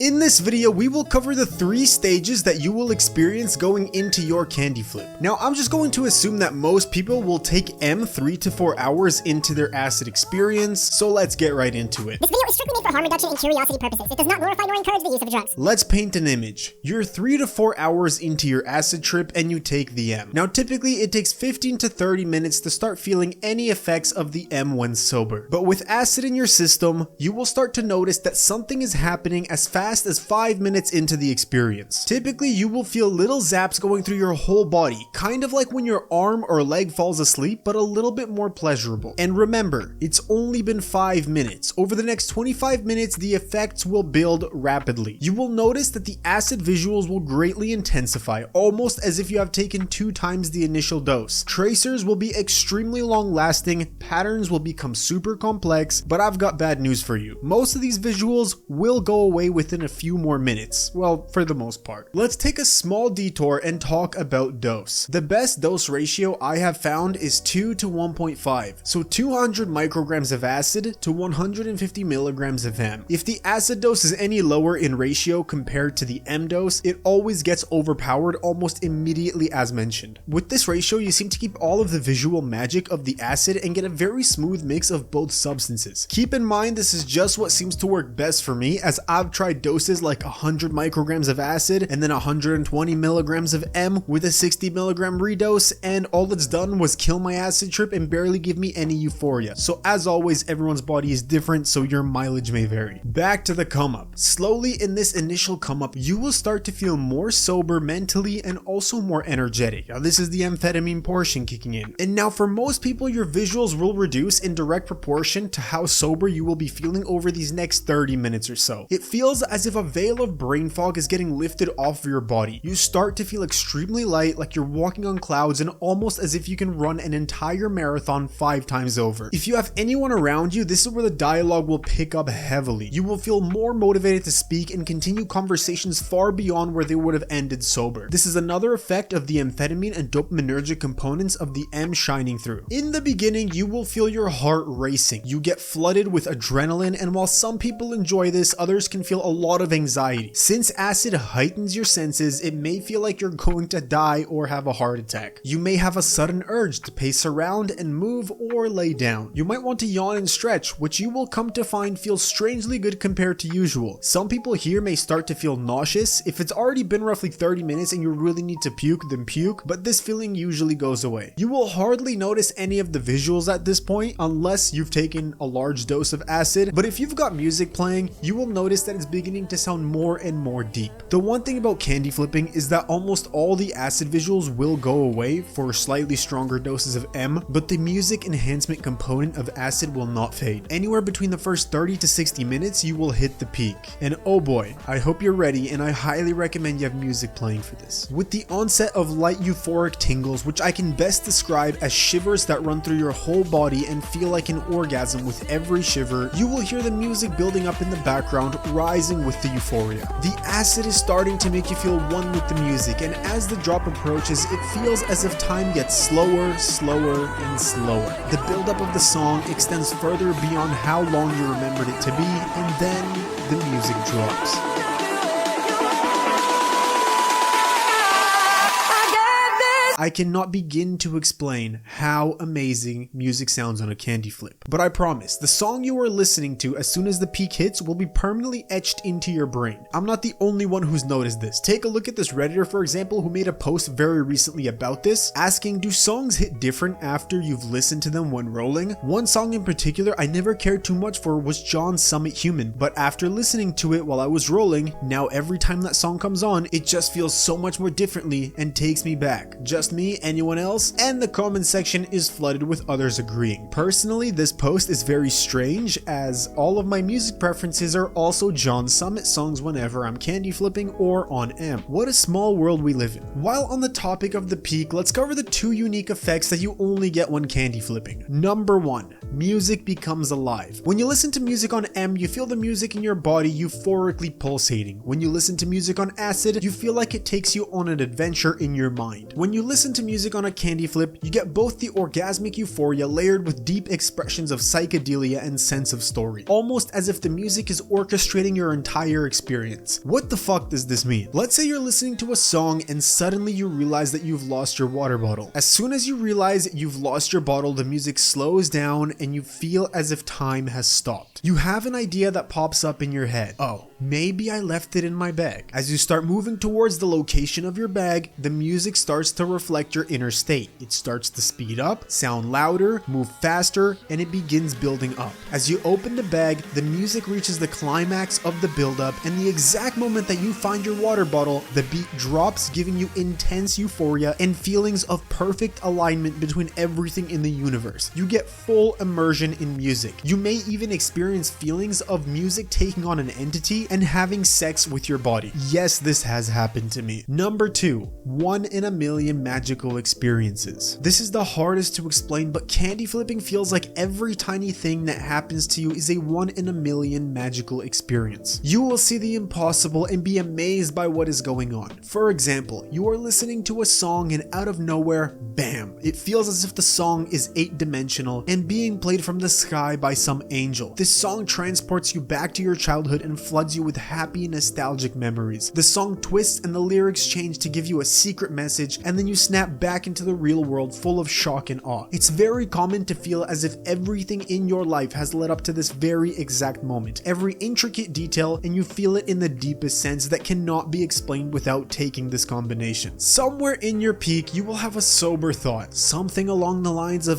In this video, we will cover the 3 stages that you will experience going into your candy flip. Now, I'm just going to assume that most people will take 3 to 4 hours into their acid experience, so let's get right into it. This video is strictly made for harm reduction and curiosity purposes. It does not glorify nor encourage the use of drugs. Let's paint an image. You're 3 to 4 hours into your acid trip and you take the M. Now, typically it takes 15 to 30 minutes to start feeling any effects of the M when sober. But with acid in your system, you will start to notice that something is happening as fast as 5 minutes into the experience. Typically, you will feel little zaps going through your whole body, kind of like when your arm or leg falls asleep, but a little bit more pleasurable. And remember, it's only been 5 minutes. Over the next 25 minutes, the effects will build rapidly. You will notice that the acid visuals will greatly intensify, almost as if you have taken 2 times the initial dose. Tracers will be extremely long lasting, patterns will become super complex, but I've got bad news for you. Most of these visuals will go away within a few more minutes. Well, for the most part. Let's take a small detour and talk about dose. The best dose ratio I have found is 2 to 1.5. So 200 micrograms of acid to 150 milligrams of M. If the acid dose is any lower in ratio compared to the M dose, it always gets overpowered almost immediately as mentioned. With this ratio, you seem to keep all of the visual magic of the acid and get a very smooth mix of both substances. Keep in mind this is just what seems to work best for me, as I've tried doses like 100 micrograms of acid and then 120 milligrams of M with a 60 milligram redose, and all it's done was kill my acid trip and barely give me any euphoria. So as always, everyone's body is different, so your mileage may vary. Back to the come up. Slowly in this initial come up, you will start to feel more sober mentally and also more energetic. Now this is the amphetamine portion kicking in. And now for most people, your visuals will reduce in direct proportion to how sober you will be feeling over these next 30 minutes or so. It feels as if a veil of brain fog is getting lifted off of your body. You start to feel extremely light, like you're walking on clouds, and almost as if you can run an entire marathon 5 times over. If you have anyone around you, this is where the dialogue will pick up heavily. You will feel more motivated to speak and continue conversations far beyond where they would have ended sober. This is another effect of the amphetamine and dopaminergic components of the M shining through. In the beginning, you will feel your heart racing. You get flooded with adrenaline, and while some people enjoy this, others can feel a lot of anxiety. Since acid heightens your senses, it may feel like you're going to die or have a heart attack. You may have a sudden urge to pace around and move or lay down. You might want to yawn and stretch, which you will come to find feels strangely good compared to usual. Some people here may start to feel nauseous. If it's already been roughly 30 minutes and you really need to puke, then puke, but this feeling usually goes away. You will hardly notice any of the visuals at this point unless you've taken a large dose of acid, but if you've got music playing, you will notice that it's beginning to sound more and more deep. The one thing about candy flipping is that almost all the acid visuals will go away for slightly stronger doses of M, but the music enhancement component of acid will not fade. Anywhere between the first 30 to 60 minutes, you will hit the peak. And oh boy, I hope you're ready, and I highly recommend you have music playing for this. With the onset of light euphoric tingles, which I can best describe as shivers that run through your whole body and feel like an orgasm with every shiver, you will hear the music building up in the background, rising with the euphoria. The acid is starting to make you feel one with the music, and as the drop approaches, it feels as if time gets slower, slower, and slower. The buildup of the song extends further beyond how long you remembered it to be, and then the music drops. I cannot begin to explain how amazing music sounds on a candy flip, but I promise, the song you are listening to as soon as the peak hits will be permanently etched into your brain. I'm not the only one who's noticed this. Take a look at this Redditor, for example, who made a post very recently about this, asking, do songs hit different after you've listened to them when rolling? One song in particular I never cared too much for was John's Summit Human, but after listening to it while I was rolling, now every time that song comes on, it just feels so much more differently and takes me back. Just me, anyone else? And the comment section is flooded with others agreeing. Personally, this post is very strange, as all of my music preferences are also John Summit songs whenever I'm candy flipping or on M. What a small world we live in. While on the topic of the peak, let's cover the 2 unique effects that you only get when candy flipping. Number 1, music becomes alive. When you listen to music on M, you feel the music in your body euphorically pulsating. When you listen to music on acid, you feel like it takes you on an adventure in your mind. When you listen to music on a candy flip, you get both the orgasmic euphoria layered with deep expressions of psychedelia and sense of story, almost as if the music is orchestrating your entire experience. What the fuck does this mean? Let's say you're listening to a song and suddenly you realize that you've lost your water bottle. As soon as you realize you've lost your bottle, the music slows down and you feel as if time has stopped. You have an idea that pops up in your head. Oh, maybe I left it in my bag. As you start moving towards the location of your bag, the music starts to reflect your inner state. It starts to speed up, sound louder, move faster, and it begins building up. As you open the bag, the music reaches the climax of the buildup, and the exact moment that you find your water bottle, the beat drops, giving you intense euphoria and feelings of perfect alignment between everything in the universe. You get full immersion in music. You may even experience feelings of music taking on an entity and having sex with your body. Yes, this has happened to me. Number 2, 1 in a million magical experiences. This is the hardest to explain, but candy flipping feels like every tiny thing that happens to you is a 1 in a million magical experience. You will see the impossible and be amazed by what is going on. For example, you are listening to a song and out of nowhere, bam, it feels as if the song is 8-dimensional and being played from the sky by some angel. This song transports you back to your childhood and floods you with happy, nostalgic memories. The song twists and the lyrics change to give you a secret message, and then you snap back into the real world full of shock and awe. It's very common to feel as if everything in your life has led up to this very exact moment, every intricate detail, and you feel it in the deepest sense that cannot be explained without taking this combination. Somewhere in your peak, you will have a sober thought, something along the lines of,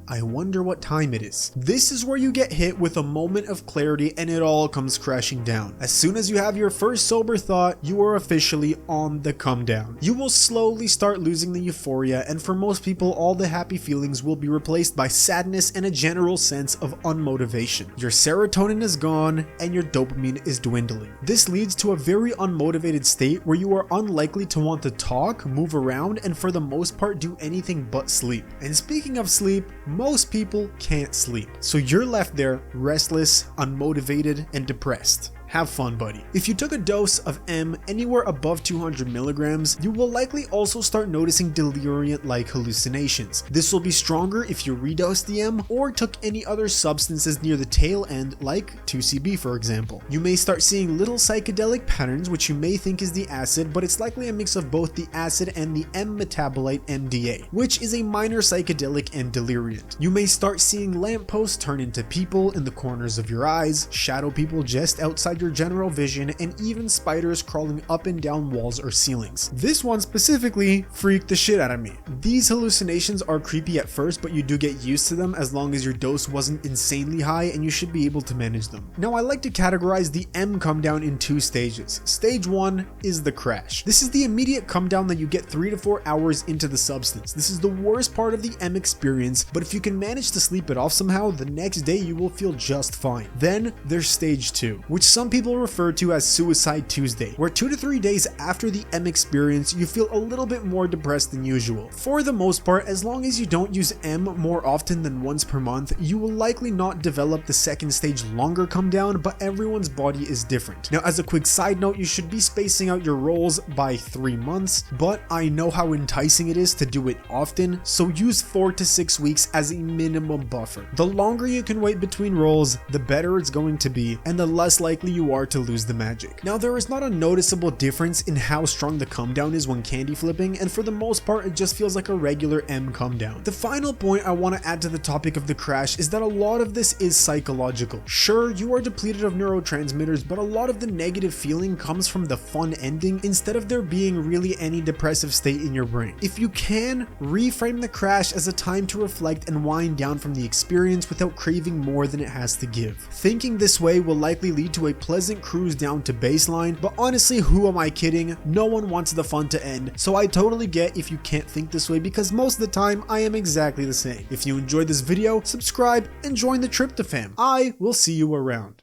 I wonder what time it is. This is where you get hit with a moment of clarity and it all comes crashing down. As soon as you have your first sober thought, you are officially on the come down. You will slowly start losing the euphoria, and for most people, all the happy feelings will be replaced by sadness and a general sense of unmotivation. Your serotonin is gone and your dopamine is dwindling. This leads to a very unmotivated state where you are unlikely to want to talk, move around, and for the most part do anything but sleep. And speaking of sleep, most people can't sleep. So you're left there restless, unmotivated, and depressed. Have fun, buddy. If you took a dose of M anywhere above 200 milligrams, you will likely also start noticing delirium-like hallucinations. This will be stronger if you redosed the M or took any other substances near the tail end, like 2CB for example. You may start seeing little psychedelic patterns, which you may think is the acid, but it's likely a mix of both the acid and the M metabolite MDA, which is a minor psychedelic and deliriant. You may start seeing lampposts turn into people in the corners of your eyes, shadow people just outside your general vision, and even spiders crawling up and down walls or ceilings. This one specifically freaked the shit out of me. These hallucinations are creepy at first, but you do get used to them as long as your dose wasn't insanely high, and you should be able to manage them. Now, I like to categorize the M come down in 2 stages. Stage 1 is the crash. This is the immediate come down that you get 3 to 4 hours into the substance. This is the worst part of the M experience, but if you can manage to sleep it off somehow, the next day you will feel just fine. Then there's stage 2, which some people refer to as Suicide Tuesday, where 2 to 3 days after the M experience, you feel a little bit more depressed than usual. For the most part, as long as you don't use M more often than once per month, you will likely not develop the second stage longer come down, but everyone's body is different. Now, as a quick side note, you should be spacing out your rolls by 3 months, but I know how enticing it is to do it often, so use 4 to 6 weeks as a minimum buffer. The longer you can wait between rolls, the better it's going to be, and the less likely you are to lose the magic. Now, there is not a noticeable difference in how strong the come down is when candy flipping, and for the most part it just feels like a regular M come down. The final point I want to add to the topic of the crash is that a lot of this is psychological. Sure, you are depleted of neurotransmitters, but a lot of the negative feeling comes from the fun ending instead of there being really any depressive state in your brain. If you can, reframe the crash as a time to reflect and wind down from the experience without craving more than it has to give. Thinking this way will likely lead to a pleasant cruise down to baseline, but honestly, who am I kidding? No one wants the fun to end, so I totally get if you can't think this way, because most of the time I am exactly the same. If you enjoyed this video, subscribe and join the Tryptafam. I will see you around.